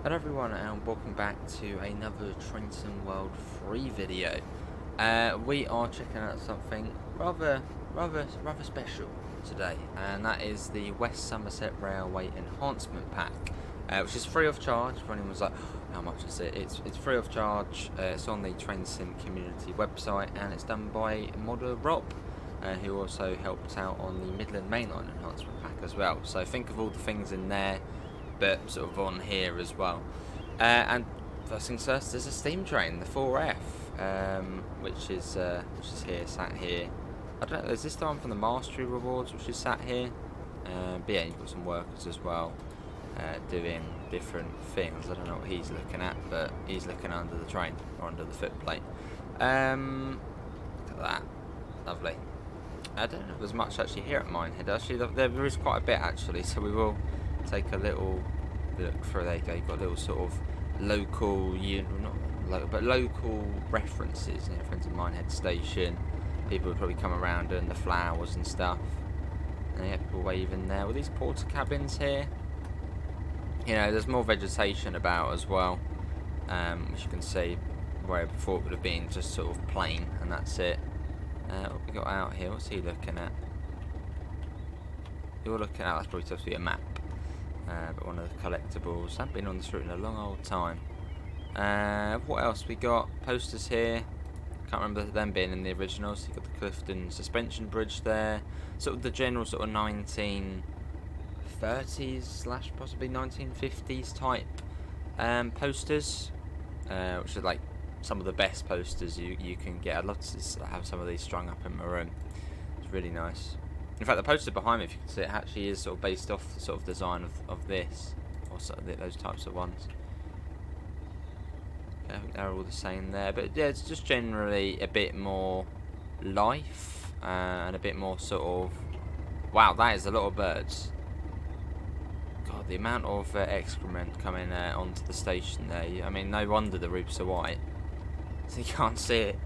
Hello everyone and welcome back to another Trenton World 3 video. We are checking out something rather special today, and that is the West Somerset Railway Enhancement Pack, which is free of charge. If anyone was like, how much is it? It's free of charge. It's on the Trenton community website, and it's done by modder Rob, who also helped out on the Midland Mainline Enhancement Pack as well. So think of all the things in there, but sort of on here as well. And first things first, there's a steam train, the 4F, which is here, sat here. I don't know, is this the one from the Mastery Rewards, which is sat here? But yeah, you've got some workers as well, doing different things. I don't know what he's looking at, but he's looking under the train, or under the footplate. Look at that, lovely. I don't know if there's much actually here at Minehead. Actually, there is quite a bit actually, so we will take a little look through. There you go. You've got little sort of local, not local, but local references. You know, friends of Minehead Station. People would probably come around and the flowers and stuff. And yeah, people waving there. With these porter cabins here, you know, there's more vegetation about as well. As you can see, where before it would have been just sort of plain, and that's it. What we got out here? What's he looking at? You're looking at, that's probably supposed to be a map. But one of the collectibles. I haven't been on this route in a long old time. What else we got? Posters here. Can't remember them being in the original. So you got the Clifton Suspension Bridge there. Sort of the general sort of 1930s / possibly 1950s type posters, which are like some of the best posters you can get. I'd love to have some of these strung up in my room. It's really nice. In fact, the poster behind me, if you can see it, actually is sort of based off the sort of design of this, or sort of those types of ones. Okay, I think they're all the same there, but yeah, it's just generally a bit more life, and a bit more sort of, wow, that is a lot of birds. God, the amount of excrement coming onto the station there. I mean, no wonder the roofs are white, so you can't see it.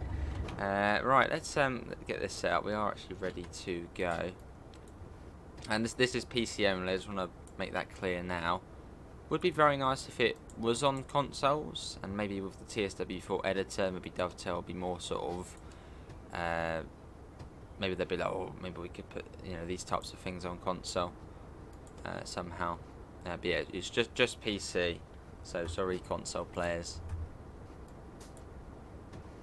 Right, let's get this set up. We are actually ready to go. And this is PC only. I just want to make that clear now. Would be very nice if it was on consoles, and maybe with the TSW4 editor, maybe Dovetail would be more sort of, maybe they'd be like, oh, maybe we could put, you know, these types of things on console somehow. But yeah, it's just PC, so sorry console players.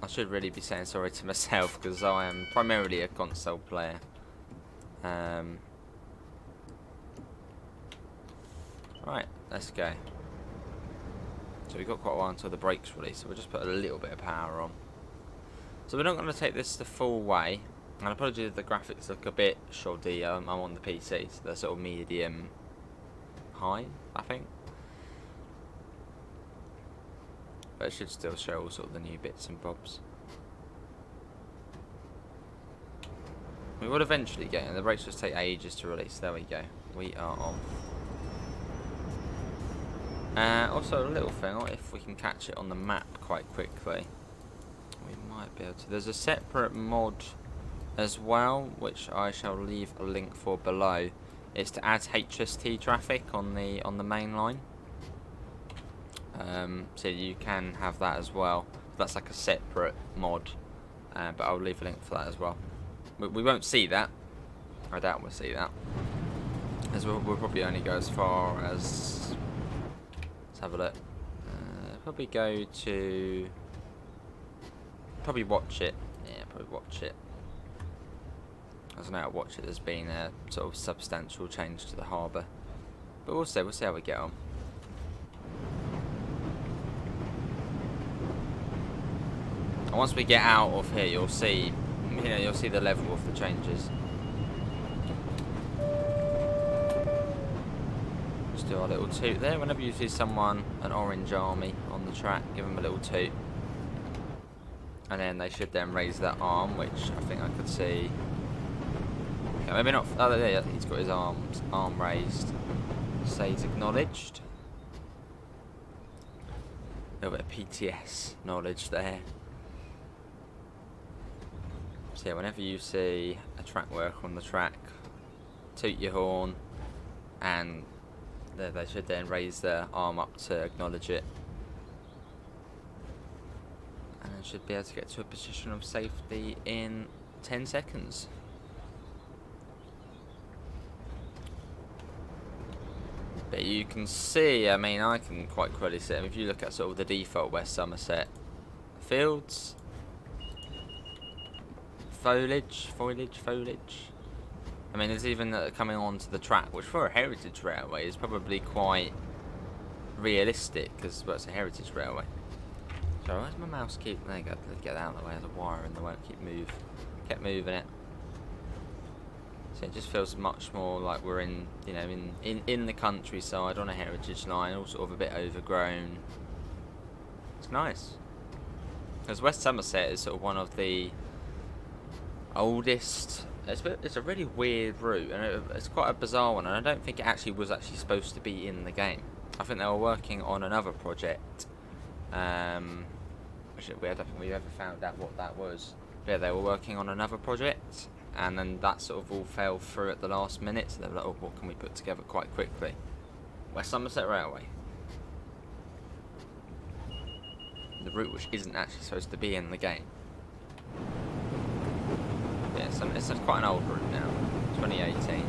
I should really be saying sorry to myself, because I am primarily a console player. Right, let's go. So we've got quite a while until the brakes release, so we'll just put a little bit of power on. So we're not going to take this the full way, and apologies if the graphics look a bit shoddy. I'm on the PC, so they're sort of medium high, I think. But it should still show all sort of the new bits and bobs. We will eventually get it. The brakes just take ages to release. There we go. We are off. Also, a little thing, if we can catch it on the map quite quickly, we might be able to. There's a separate mod as well, which I shall leave a link for below. It's to add HST traffic on the main line. So you can have that as well. That's like a separate mod, but I'll leave a link for that as well. We won't see that. I doubt we'll see that, as we'll probably only go as far as. Let's have a look. Probably go to. Probably watch it. Yeah, probably watch it. I don't know how to watch it. There's been a sort of substantial change to the harbour, but we'll see. We'll see how we get on. And once we get out of here, you'll see, you know, you'll see the level of the changes. Just do our little toot there. Whenever you see someone, an orange army on the track, give them a little toot, and then they should then raise that arm, which I think I could see. Okay, maybe not. Oh, there, I think he's got his arm raised. Say he's acknowledged. A little bit of PTS knowledge there. So yeah, whenever you see a track worker on the track, toot your horn, and they should then raise their arm up to acknowledge it. And then should be able to get to a position of safety in 10 seconds. But you can see, I mean, I can quite clearly see, if you look at sort of the default West Somerset fields, foliage. I mean, there's even coming onto the track, which for a heritage railway is probably quite realistic, because well, it's a heritage railway. So where's my mouse keep? There you go. Let's get out of the way. There's a wire in the way. Kept moving it. So it just feels much more like we're in, you know, in the countryside on a heritage line, all sort of a bit overgrown. It's nice. Because West Somerset is sort of one of the oldest. It's a really weird route, and it's quite a bizarre one, and I don't think it actually was supposed to be in the game. I think they were working on another project, which I don't think we ever found out what that was. But yeah, they were working on another project, and then that sort of all fell through at the last minute, so they were like, oh, what can we put together quite quickly? West Somerset Railway. The route which isn't actually supposed to be in the game. Yeah, it's quite an old route now, 2018.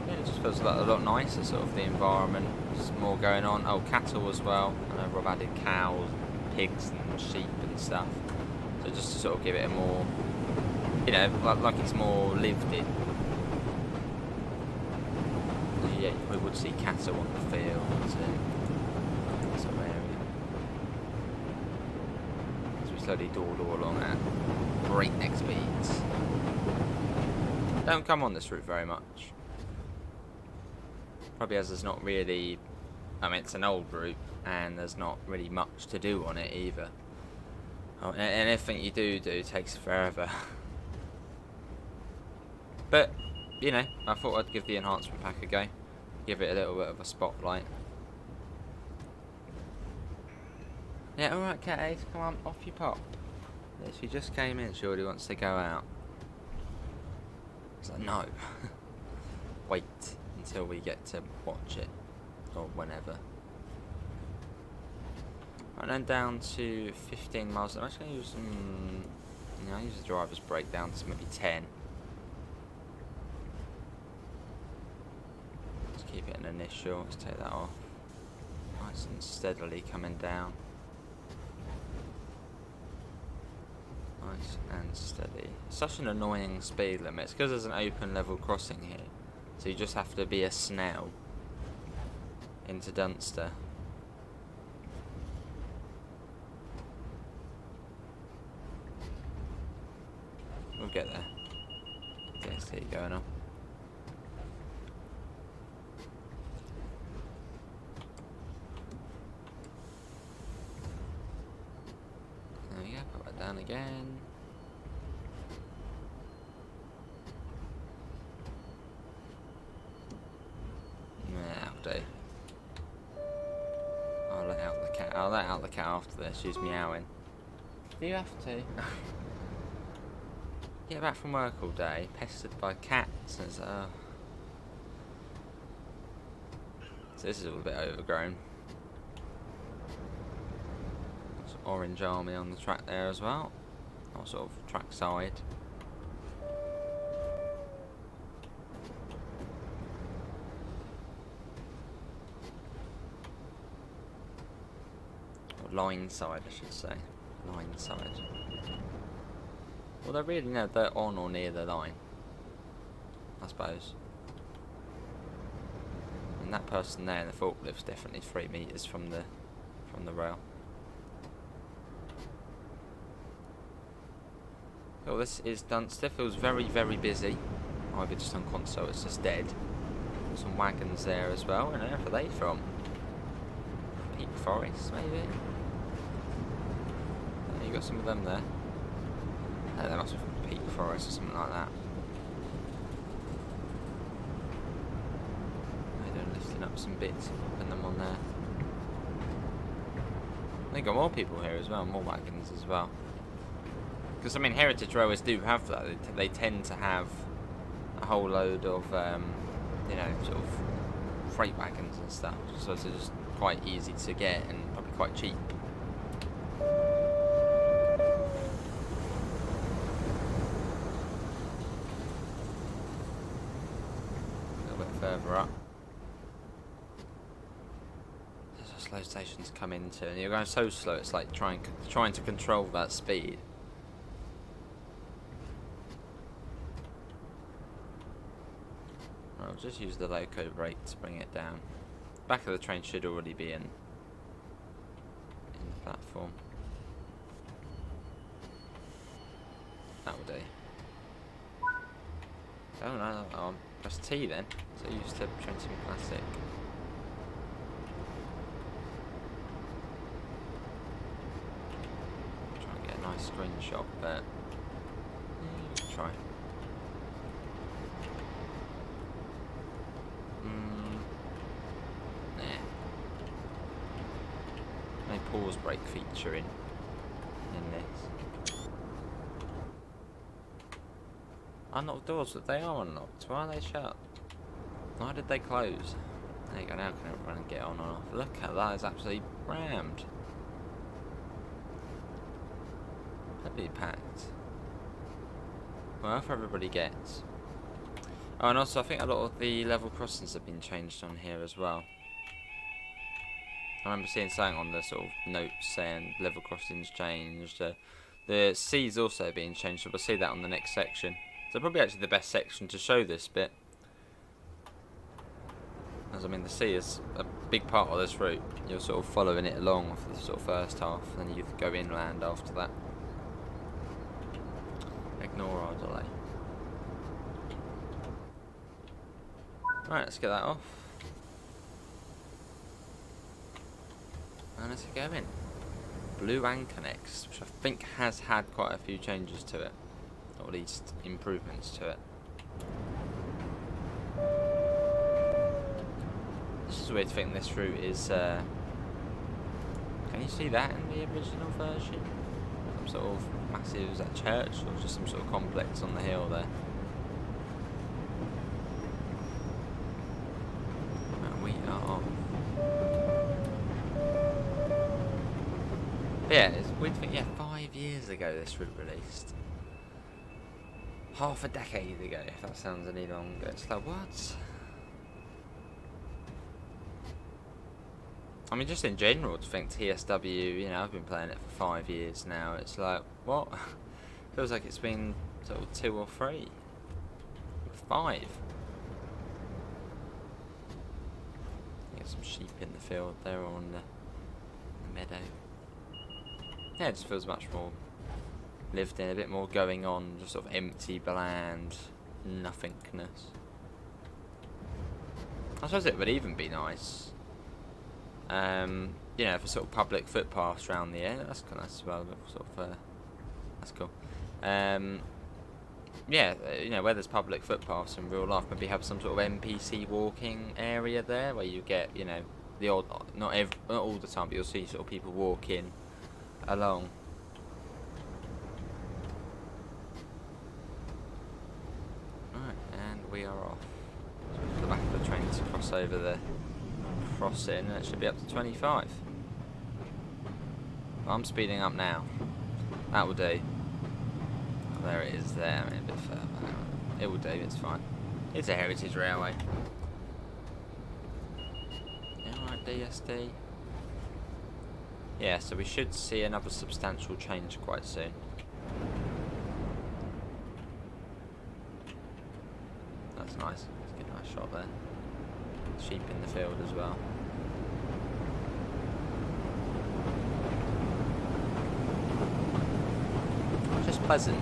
Yeah, it just feels a lot nicer, sort of the environment. There's more going on. Oh, cattle as well. I know Rob added cows, pigs and sheep and stuff. So just to sort of give it a more, you know, like it's more lived in. Yeah, we would see cattle on the fields and sort of area. As we slowly dawdle along at breakneck speeds. Don't come on this route very much. Probably as there's not really, I mean, it's an old route and there's not really much to do on it either. Oh, and anything you do takes forever. But, you know, I thought I'd give the enhancement pack a go. Give it a little bit of a spotlight. Yeah, alright, Cat 8, come on, off you pop. Yeah, she just came in, she already wants to go out. It's like, no. Wait until we get to watch it. Or whenever. And then down to 15 miles. I'm actually going to use some... You know, I'll use the driver's brake down to maybe 10. Keep it an initial, let's take that off. Nice and steadily coming down. Nice and steady. Such an annoying speed limit. It's because there's an open level crossing here. So you just have to be a snail into Dunster. We'll get there. Okay, see it going on. Put that down again. Nah, do. I'll let out the cat. I'll let out the cat after this. She's meowing. Do you have to? Get back from work all day, pestered by cats. And so this is a little bit overgrown. Orange army on the track there as well, or sort of track side. Or line side, I should say. Line side. Well, they're really, no, they're on or near the line, I suppose. And that person there in the forklift's definitely 3 meters from the rail. Well, this is Dunster. Feels very, very busy. Either just on console, it's just dead. Some wagons there as well. And where are they from? Peak Forest, maybe? Oh, you got some of them there. Oh, they must be from Peak Forest or something like that. They're lifting up some bits and putting them on there. They got more people here as well, more wagons as well. Because, I mean, heritage railways do have that. They tend to have a whole load of you know, sort of freight wagons and stuff, so it's just quite easy to get and probably quite cheap. A little bit further up. There's a slow station to come into, and you're going so slow. It's like trying to control that speed. I'll just use the loco brake to bring it down. Back of the train should already be in the platform. That will do. Oh no, press T then. So used to Trenton Classic. Try and get a nice screenshot, but try. Pause brake feature in this. Unlocked doors, but they are unlocked. Why are they shut? Why did they close? There you go, now can everyone get on and off. Look at that, it's absolutely rammed. Heavily packed. Well, if everybody gets. Oh, and also I think a lot of the level crossings have been changed on here as well. I remember seeing something on the sort of notes saying level crossings changed. The C's also being changed, so we'll see that on the next section. So probably actually the best section to show this bit. As I mean, the C is a big part of this route. You're sort of following it along for the sort of first half, and then you go inland after that. Ignore our delay. Right, let's get that off. And let's go in. Blue Anchor next, which I think has had quite a few changes to it, or at least improvements to it. This is a weird thing. This route is. Can you see that in the original version? Some sort of massive, is that church, or just some sort of complex on the hill there? And we are off. But yeah, it's weird to think, yeah, 5 years ago this route released. Half a decade ago, if that sounds any longer. It's like, what? I mean, just in general, to think TSW, you know, I've been playing it for 5 years now. It's like, what? Feels like it's been sort of 2 or 3. 5. Get some sheep in the field there on the meadow. Yeah, it just feels much more lived in, a bit more going on, just sort of empty, bland, nothingness. I suppose it would even be nice, you know, for sort of public footpaths around the area. That's kind of nice as well, sort of, that's cool. Yeah, you know, where there's public footpaths in real life, maybe have some sort of NPC walking area there, where you get, you know, the odd, not all the time, but you'll see sort of people walking along. Right, and we are off. So the back of the train to cross over the crossing, and it should be up to 25. Well, I'm speeding up now. That will do. Oh, there it is there, I mean, a bit further. It will do, it's fine. It's a heritage railway. Yeah, alright, DSD. Yeah, so we should see another substantial change quite soon. That's nice. Let's get a nice shot there. Sheep in the field as well. Just pleasant.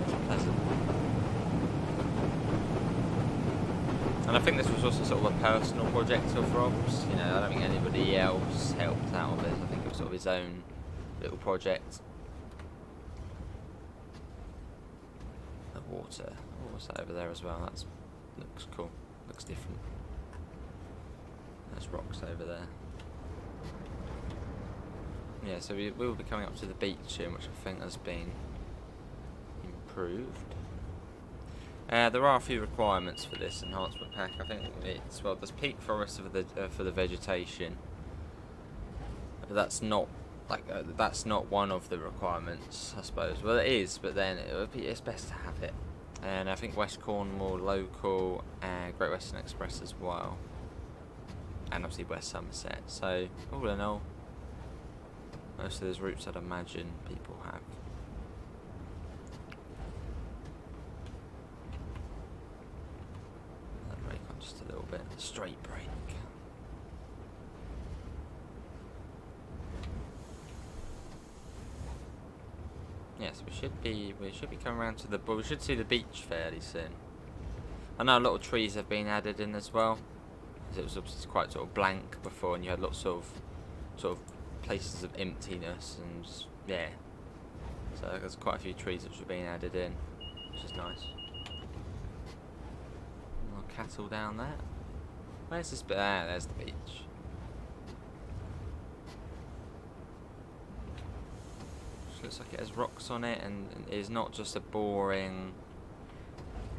Just pleasant. And I think this was also sort of a personal project of Rob's. You know, I don't think anybody else helped out with it. I think it was sort of his own little project. The water. Oh, what's that over there as well? That looks cool. Looks different. There's rocks over there. Yeah, so we will be coming up to the beach soon, which I think has been improved. There are a few requirements for this enhancement pack. I think it's, well, there's peak forest for the vegetation, but that's not that's not one of the requirements, I suppose. Well, it is, but then it's best to have it. And I think West Cornwall local and Great Western Express as well, and obviously West Somerset. So all in all, most of those routes I'd imagine people have. Just a little bit straight brake. Yes, we should be coming around to the, well, we should see the beach fairly soon. I know a lot of trees have been added in as well, because it was obviously quite sort of blank before, and you had lots of sort of places of emptiness, and yeah. So there's quite a few trees which have been added in, which is nice. Cattle down there. Where's this bit? Ah, there's the beach. Which looks like it has rocks on it and is not just a boring.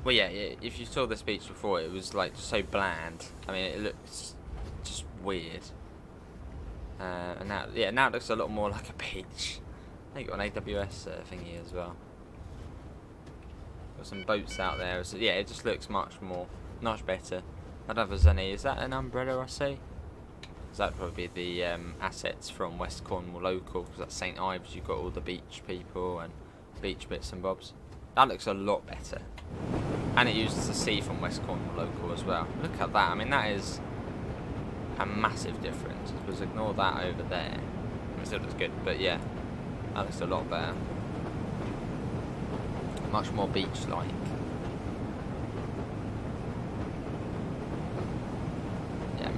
Well, yeah, if you saw this beach before, it was like so bland. I mean, it looks just weird. And now, yeah, now it looks a lot more like a beach. I think you've got an AWS thingy as well. Got some boats out there. So yeah, it just looks much better. I don't know if there's any. Is that an umbrella I see? Because that'd probably be the assets from West Cornwall local. Because at St Ives you've got all the beach people and beach bits and bobs. That looks a lot better. And it uses the sea from West Cornwall local as well. Look at that. I mean, that is a massive difference. Because ignore that over there. It still looks good, but yeah, that looks a lot better. Much more beach-like.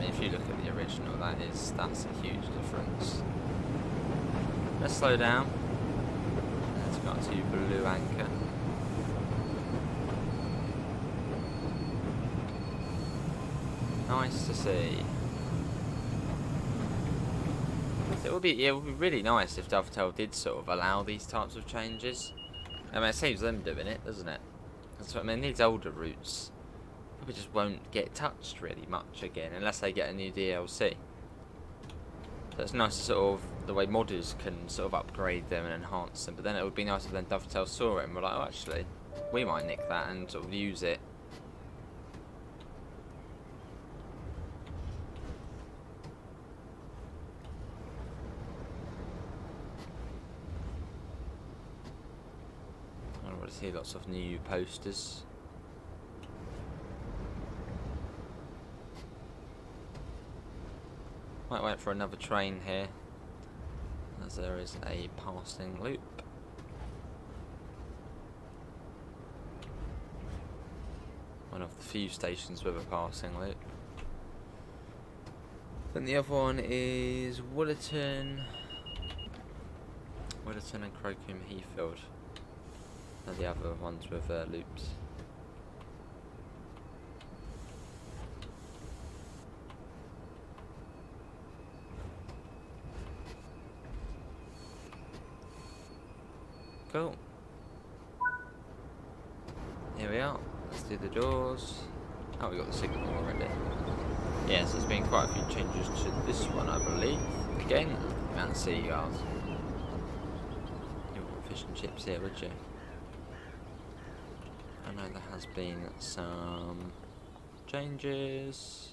If you look at the original, that's a huge difference. Let's slow down. Let's go to Blue Anchor. Nice to see. It would be really nice if Dovetail did sort of allow these types of changes. I mean, it saves them doing it, doesn't it? That's what I mean. These older routes probably just won't get touched really much again unless they get a new DLC. So it's nice to sort of the way modders can sort of upgrade them and enhance them, but then it would be nice if then Dovetail saw it and were like, oh, actually, we might nick that and sort of use it. I want to see lots of new posters. Might wait for another train here, as there is a passing loop. One of the few stations with a passing loop. Then the other one is Woolerton and Crocombe Heathfield. And the other ones with loops. Cool. Here we are. Let's do the doors. Oh, we got the signal already. Yes, there's been quite a few changes to this one, I believe. Again, and seagulls. You want fish and chips here, would you? I know there has been some changes.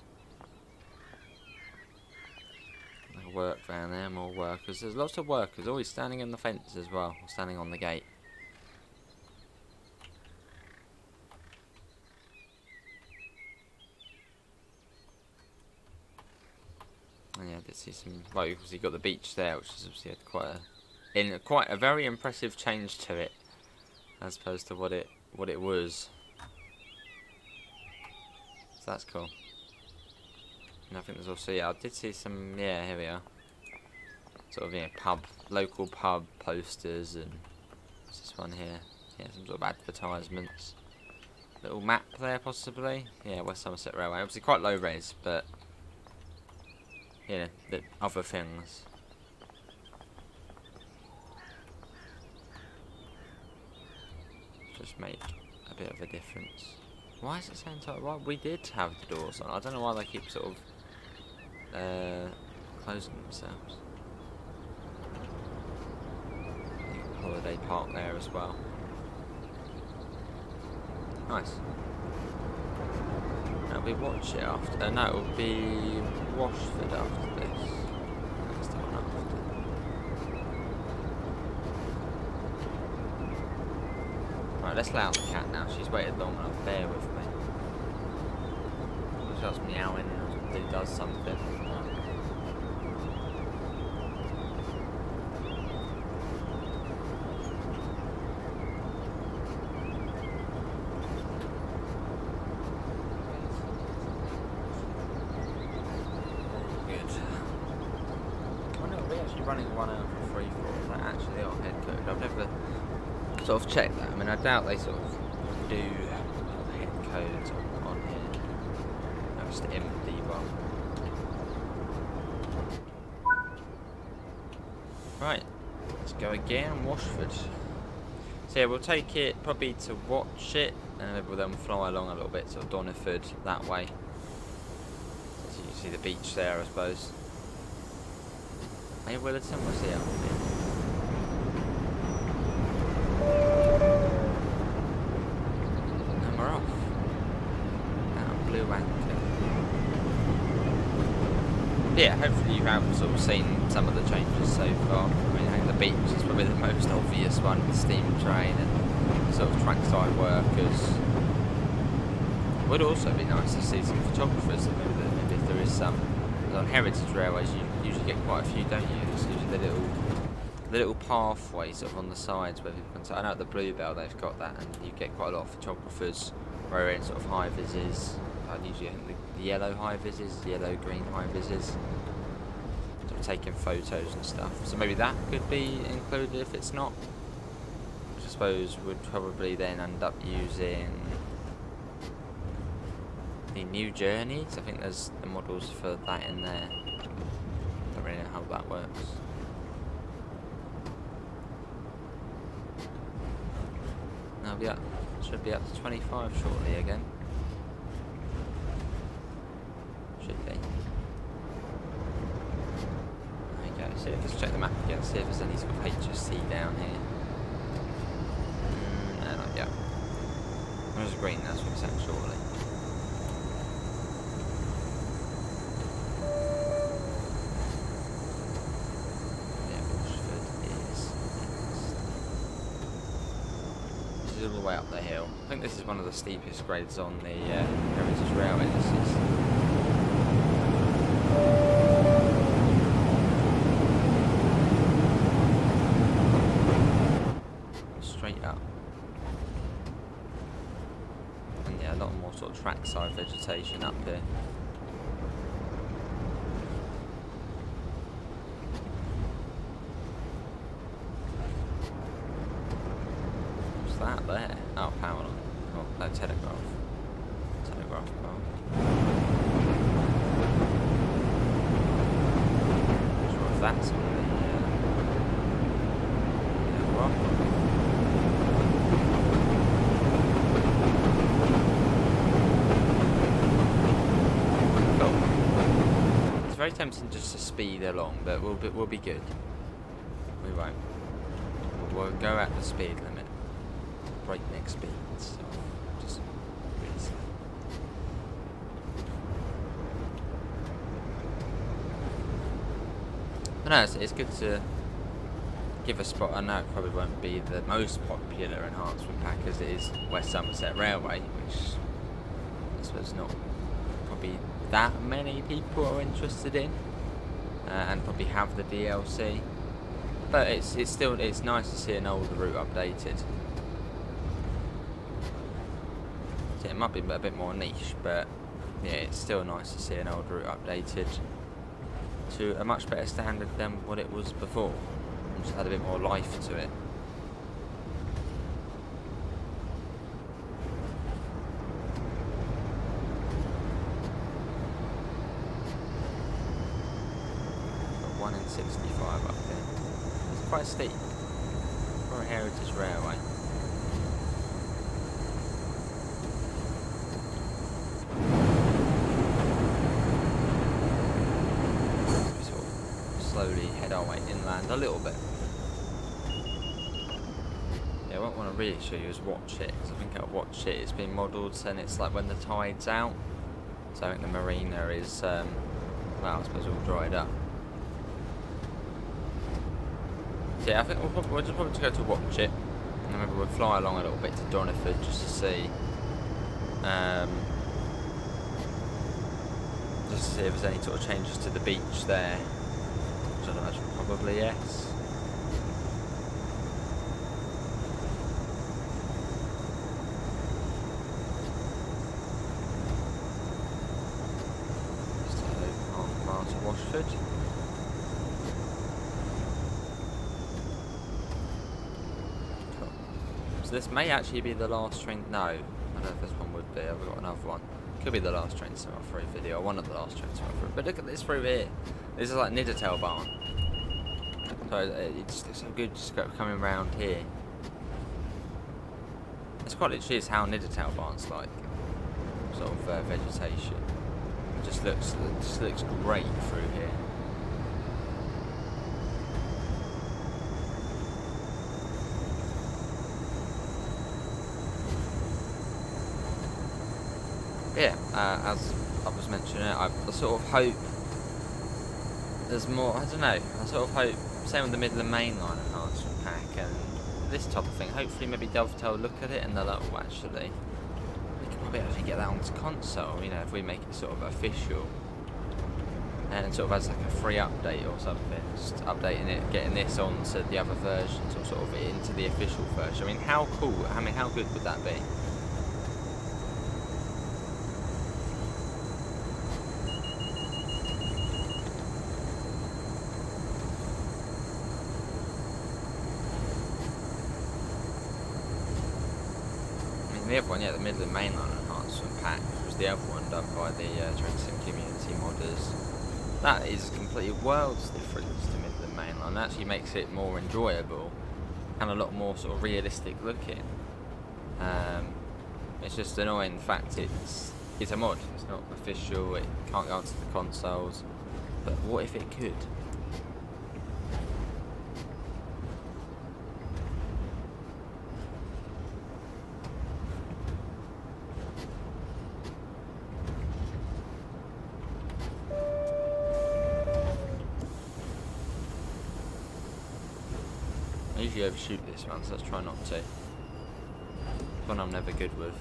A work van there, more workers. There's lots of workers always standing in the fence as well, or standing on the gate. And yeah, I did see some. Well, you obviously got the beach there, which is obviously had quite a very impressive change to it, as opposed to what it was. So that's cool. And I think there's also, yeah, I did see some, yeah, here we are. Sort of, yeah, local pub posters, and what's this one here? Yeah, some sort of advertisements. Little map there, possibly. Yeah, West Somerset Railway. Obviously quite low res, but, yeah, the other things. Just make a bit of a difference. Why is it saying so? Well, we did have the doors on. I don't know why they keep sort of closing themselves. Holiday park there as well. Nice. Now we watch it after. No, it will be Washford after this. That's the one after. Right, let's lay out the cat now. She's waited long enough. Bear with me. She starts meowing and it does something. Running 1 hour for free for is that actually our head code? I've never sort of checked that. I mean, I doubt they sort of do head codes on here. No, it's the empty one. Right, let's go again. Washford. So yeah, we'll take it probably to watch it, and we'll then fly along a little bit, sort of Doniford that way. So you can see the beach there, I suppose. Hey, Willerton, what's the outfit? And we're off. Out of Blue Anchor. Yeah, hopefully you have sort of seen some of the changes so far. I mean, I think the beach is probably the most obvious one, with steam train and sort of trackside workers. Would also be nice to see some photographers, maybe if there is some. On heritage railways you usually get quite a few, don't you? It's usually the little pathways sort of on the sides where people can I know at the Bluebell they've got that, and you get quite a lot of photographers wearing sort of high vises. Usually I think the yellow high vises, yellow green high vises, sort of taking photos and stuff. So maybe that could be included if it's not. Which I suppose would probably then end up using the new journey, because I think there's the models for that in there. Don't really know how that works. Now should be up to 25 shortly again. Should be. There you go. So let's check the map again, see if there's any sort of HSC down here. No, not yet. There's green, that's what it's at shortly. All the way up the hill. I think this is one of the steepest grades on the Heritage Railway. This is straight up, and yeah, a lot more sort of trackside vegetation up here. That there? Oh, power on. Oh, no, telegraph. Telegraph pole. Not sure if that's on the rock. Cool. It's very tempting just to speed along, but we'll be good. We won't. We'll go at the speed limit. Breakneck speeds, so just really slow. But no, it's good to give a spot. I know it probably won't be the most popular enhancement pack as it is West Somerset Railway, which I suppose not probably that many people are interested in, and probably have the DLC. But it's still nice to see an older route updated. It might be a bit more niche, but yeah, it's still nice to see an old route updated to a much better standard than what it was before, and just had a bit more life to it. Got 1 in 65 up there. It's quite steep for a heritage railway. slowly head our way inland a little bit. Yeah, what I want to really show you is watch it, because I think I've watched it. It's been modelled, and it's like when the tide's out. So I think the marina is, well, I suppose all dried up. So yeah, I think we'll just probably go to watch it, and maybe we'll fly along a little bit to Doniford just to see, if there's any sort of changes to the beach there. Which I'd imagine probably yes. Just over half a mile to Washford. Cool. So this may actually be the last train. No, I don't know if this one would be. I've got another one. Could be the last train to come through video, or one of the last trains to come through. But look at this through here. This is like Niddertail Barn. So it just looks so good just coming round here. It's quite literally is how Niddertail Barn's like. Sort of vegetation. It just looks great through here. Yeah, as I was mentioning, I sort of hope there's more. I don't know. I sort of hope, same with the Midland Main Line enhancement pack and this type of thing. Hopefully, maybe Dovetail look at it and they're like, oh, actually, we can probably actually get that onto console. You know, if we make it sort of official and sort of as like a free update or something, just updating it, getting this onto the other versions or sort of into the official version. I mean, how cool? I mean, how good would that be? The other one, yeah, the Midland Main Line enhancement pack, which was the other one done by the Train Sim community modders. That is completely worlds difference to Midland Main Line. That actually makes it more enjoyable and a lot more sort of realistic looking. It's just annoying the fact it's a mod. It's not official. It can't go onto the consoles. But what if it could? I usually overshoot this one, so let's try not to. It's one I'm never good with.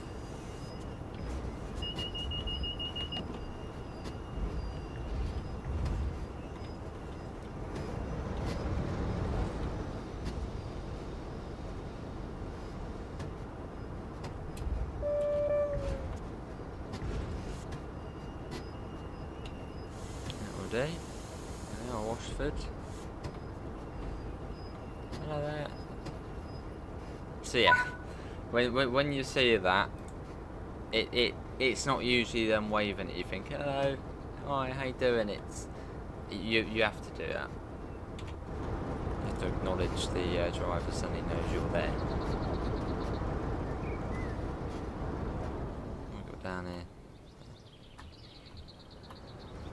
That will do. Now Washford. Hello there. So yeah, when you see that, it's not usually them waving at you. Think, hello, hi, how you doing? You have to do that. You have to acknowledge the driver so he knows you're there. We'll go down here.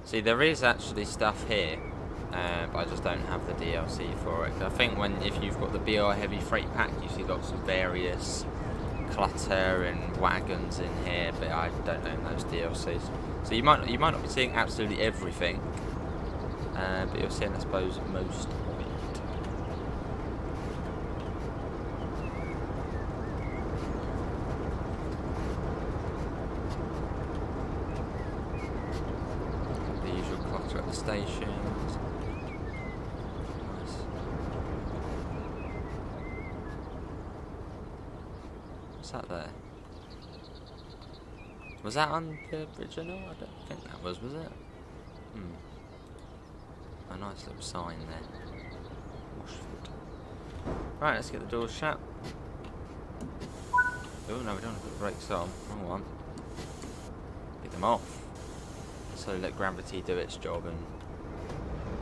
See, there is actually stuff here. But I just don't have the DLC for it. I think if you've got the BR Heavy Freight Pack, you see lots of various clutter and wagons in here, but I don't own those DLCs. So you might not be seeing absolutely everything, but you're seeing, I suppose, most of it. The usual clutter at the stations. What's that there? Was that on the original? I don't think that was it? A nice little sign there. Washford. Right, let's get the doors shut. Oh no, we don't want to put the brakes on. Wrong one. Get them off. So let gravity do its job and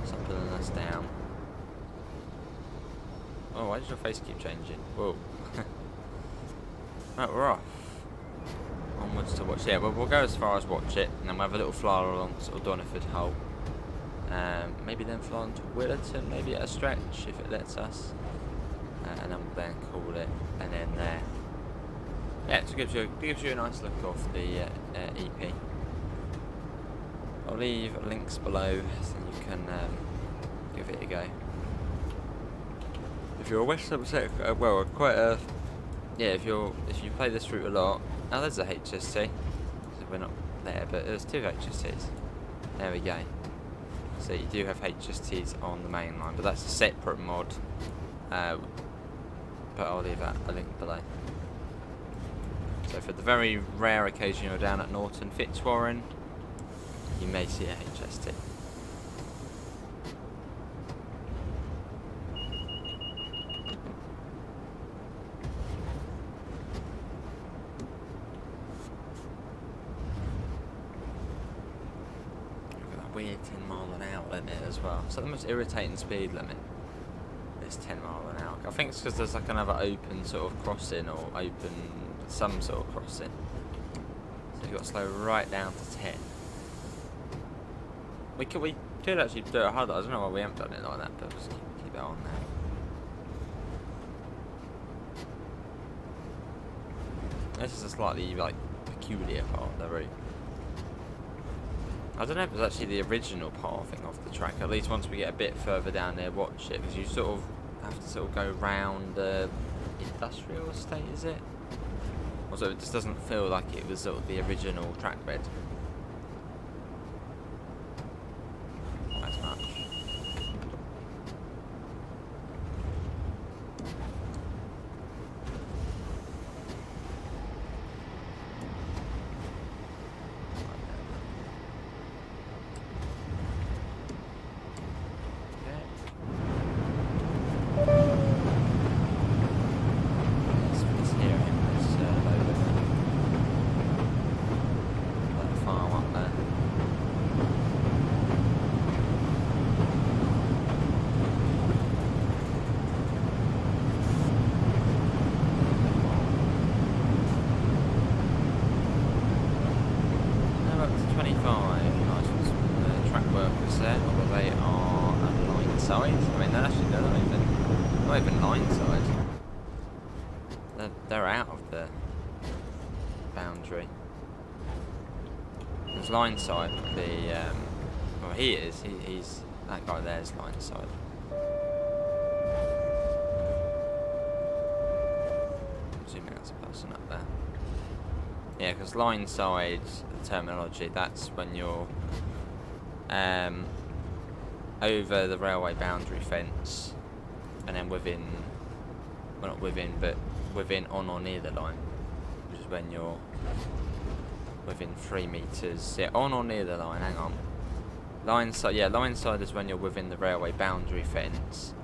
stop pulling us down. Oh, why does your face keep changing? Whoa. Right, we're off. Onwards to watch. Yeah, we'll go as far as watch it, and then we'll have a little fly along sort of Doniford Hull. Maybe then fly on to Willerton, maybe at a stretch if it lets us, and then we'll then call it an end there. Yeah, it gives you a nice look of the EP. I'll leave links below so you can give it a go. If you're a West Somerset, well, quite a yeah. If you play this route a lot, now there's a HST. So we're not there, but there's 2 HSTs. There we go. So you do have HSTs on the main line, but that's a separate mod. But I'll leave a link below. So for the very rare occasion you're down at Norton Fitzwarren, you may see a HST. Weird 10 mile an hour limit as well. So the most irritating speed limit is 10 mile an hour. I think it's because there's like another open sort of crossing or some sort of crossing. So you've got to slow right down to 10. We could actually do it harder. I don't know why we haven't done it like that, but just keep it on there. This is a slightly like peculiar part of the route. I don't know if it's actually the original pathing of the track. At least once we get a bit further down there, watch it, because you sort of have to sort of go round the industrial estate, is it? Also, it just doesn't feel like it was sort of the original track bed. As much. They're out of the boundary. There's line side. Well, he is. He's that guy. There's line side. I'm assuming that's a person up there. Yeah, because line side terminology. That's when you're over the railway boundary fence, and then within. Well, not within, but within, on or near the line, which is when you're within 3 meters. Yeah, on or near the line. Hang on. Line side. Yeah, line side is when you're within the railway boundary fence.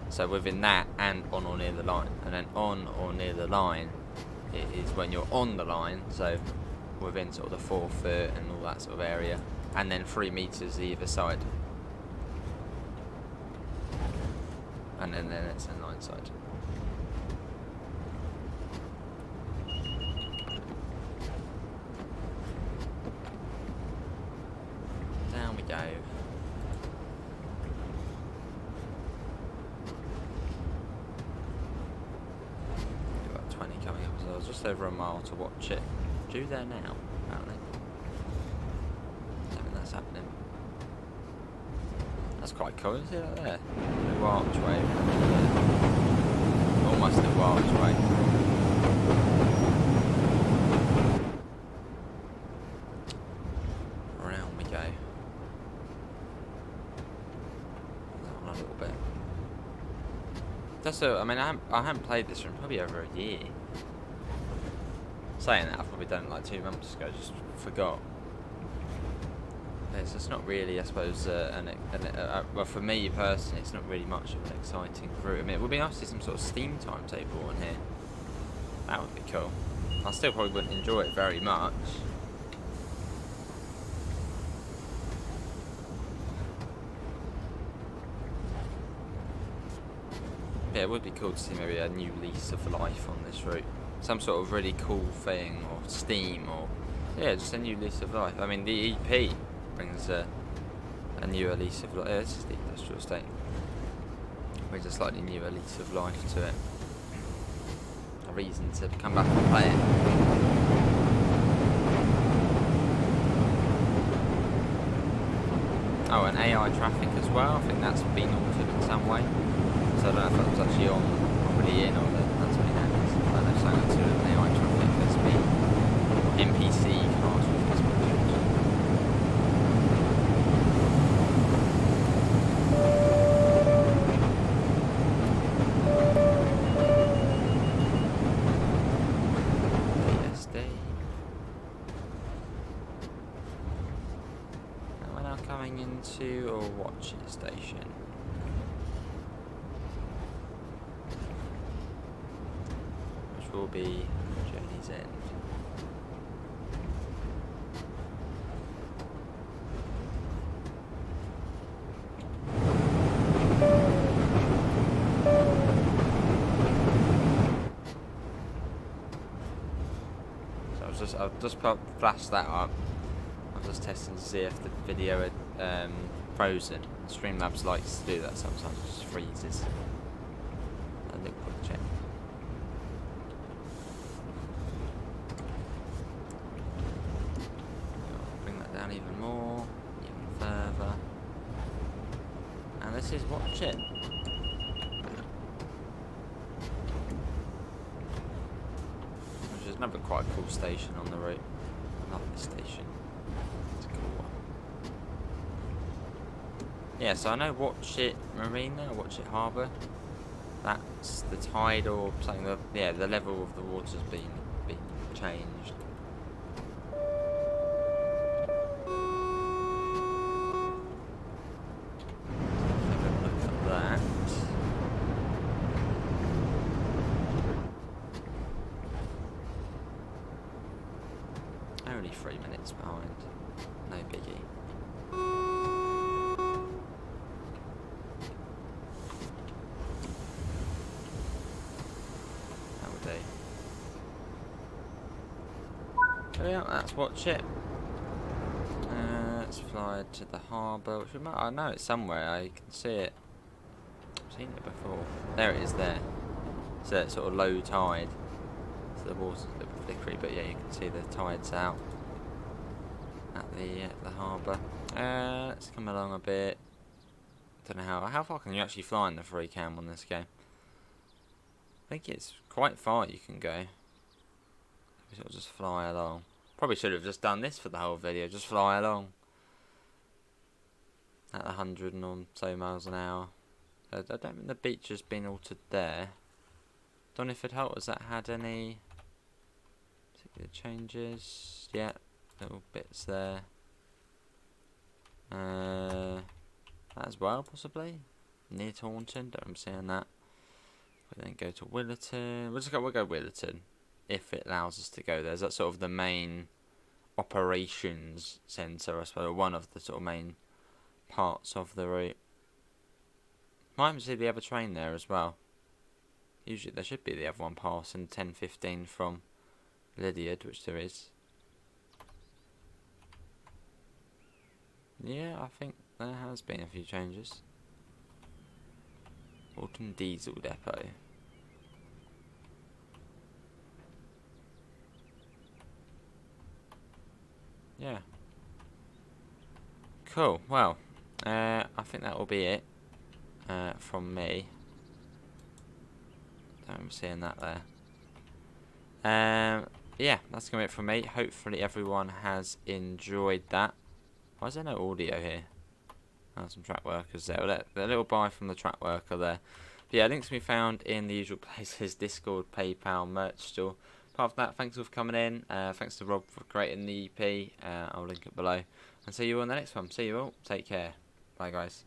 So within that and on or near the line, and then on or near the line, it is when you're on the line. So within sort of the 4 foot and all that sort of area, and then 3 meters either side, and then it's in line side. Go. You've got 20 coming up, so I was just over a mile to watch it. Due there now, apparently. I think that's happening. That's quite cool, isn't it? There, little archway. Almost a little archway. Around we go. So, I mean, I haven't played this for probably over a year. Saying that, I've probably done it like 2 months ago, just forgot. It's just not really, I suppose, well, for me personally, it's not really much of an exciting route. I mean, it would be nice to see some sort of Steam timetable on here. That would be cool. I still probably wouldn't enjoy it very much. Yeah, it would be cool to see maybe a new lease of life on this route. Some sort of really cool thing, or Steam, or yeah, just a new lease of life. I mean, the EP brings a newer lease of life. This is the industrial estate. Brings a slightly newer lease of life to it. A reason to come back and play it. Oh, and AI traffic as well. I think that's been altered in some way. So I don't know if that was actually already in or that's been added. I don't know if something to do with AI traffic that's been NPC cars with this one. Coming into a watching station. Which will be Journey's End. So I've just flashed that up. I was just testing to see if the video had frozen. Streamlabs likes to do that sometimes, it just freezes. A little quick check. Bring that down even more, even further. And this is Watch It. Which is another quite cool station on the route. I love this station. Yeah, so I know Watch It Marina, Watch It Harbour. That's the tide or something. Yeah, the level of the water's been changed. Have a look at that. Only 3 minutes behind. No biggie. So yeah, that's Watch It. Let's fly to the harbour, which I know it's somewhere. I can see it. I've seen it before. There it is. There. So it's sort of low tide. So the water's a little bit flickery, but yeah, you can see the tide's out at the harbour. Let's come along a bit. Don't know how far can you actually fly in the free cam on this game? I think it's quite far you can go. We sort of just fly along. Probably should have just done this for the whole video. Just fly along at 100 and so miles an hour. I don't think the beach has been altered there. Don't know if it helped. Has that had any particular changes? Yeah, little bits there. That as well, possibly near Taunton. Don't remember seeing that. We then go to Willerton. We'll go Willerton. If it allows us to go there. Is that sort of the main operations centre, I suppose, or one of the sort of main parts of the route. Might even see the other train there as well. Usually there should be the other one passing 10:15 from Lydiard, which there is. Yeah, I think there has been a few changes. Alton Diesel Depot. Yeah. Cool. Well, I think that will be it from me. I'm seeing that there. Yeah, that's going to be it from me. Hopefully everyone has enjoyed that. Why is there no audio here? Oh, some track workers there. Well, a little bye from the track worker there. But yeah, links can be found in the usual places: Discord, PayPal, merch store. Apart from that, thanks all for coming in. Thanks to Rob for creating the EP. I'll link it below. And see you on the next one. See you all. Take care. Bye, guys.